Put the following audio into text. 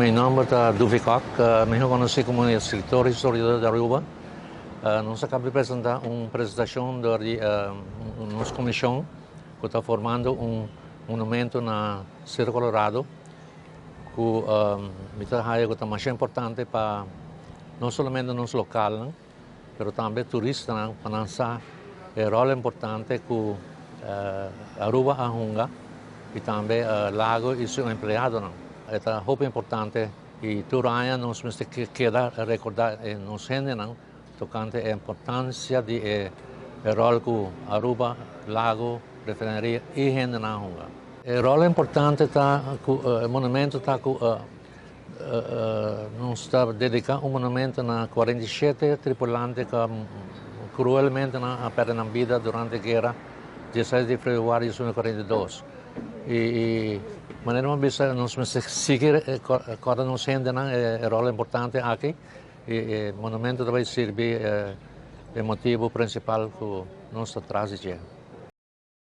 Meu nome é Duvicoc, me conheci como escritor e historiador de Aruba. Nós acabamos de apresentar uma apresentação de nossa comissão que está formando um monumento na Cerro Colorado que me está mais importante para não somente nos locais, mas também turistas para lançar o rol importante que Aruba a e também Lago e seus empregados. É muito importante e todo ano nós temos que recordar nos gente tocante a importância do rol que Aruba, Lago, refineria e gente na Hunga. O rol importante está o monumento está nós está dedicado um monumento a 47 tripulantes que cruelmente perderam a vida durante a guerra 16 de fevereiro de 1942. E maneira nós temos que seguir quando nos gente é rol importante aqui e o monumento vai servir o motivo principal que nós trazemos.